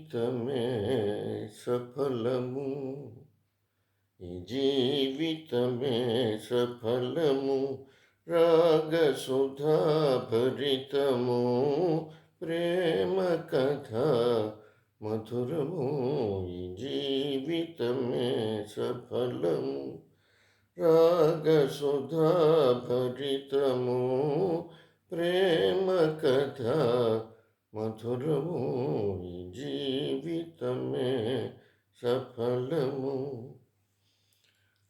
జీవితమే సఫలము ఈ జీవితమే సఫలము రాగసుధా భరితము ప్రేమ కథ మధురము ఈ జీవితమే సఫలము రాగసుధా భరితము ప్రేమ కథ మధురము ఈ జీవితమే సఫలము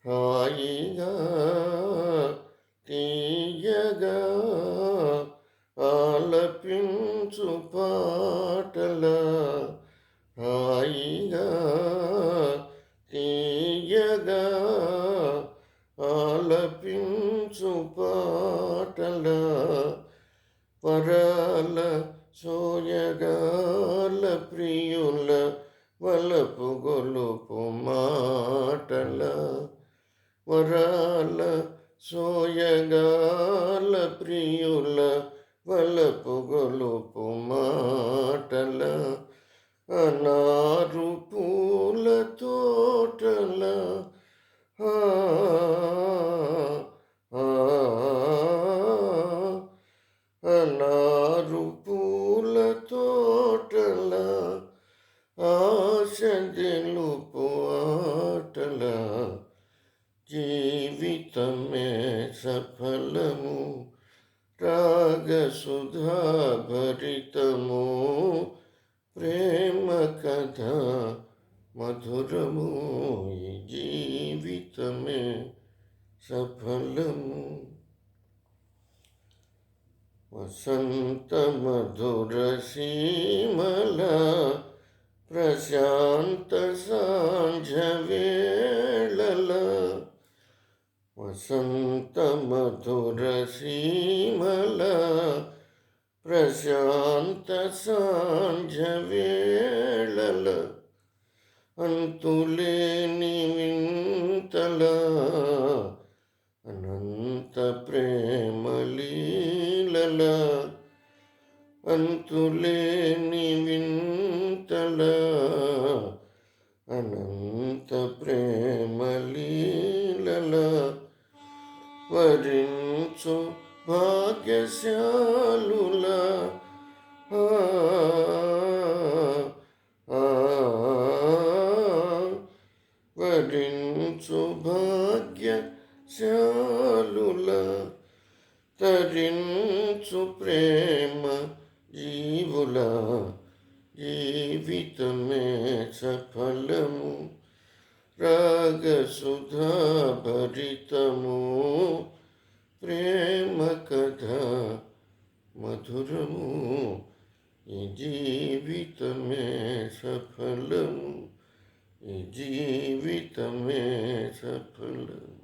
హాయిగా తీయగా ఆలపించు పాటల హాయిగా తీయగా ఆలపించు పాటల పరాల సోయగాల ప్రియుల వలపు గొలుపు మాటల వరాల సోయగాల ప్రియుల వలపు గొలుపు మాటల అనారు పూల తోటల అనారు పూల తోటల ఆశ గెలుపు ఆటల జీవితమే సఫలము రాగసుధా భరితము ప్రేమ కథ మధురము ఈ జీవితమే సఫలము వసంత మధుర సీమల ప్రశాంత సాంఝ వేళల వసంత మధుర సీమల ప్రశాంత సాంఝ వేళల అంతులేని వింతల అనంత ప్రేమ లీలల అంతులేని వింతల అనంత ప్రేమ లీలల వరించు భాగ్యశాలుల వరించు భాగ్యశాలుల తరించు ప్రేమ జీవుల జీవితమే సఫలము రాగసుధా భరితము ప్రేమ కథ మధురము ఈ జీవితమే సఫలము ఈ జీవితమే సఫలము.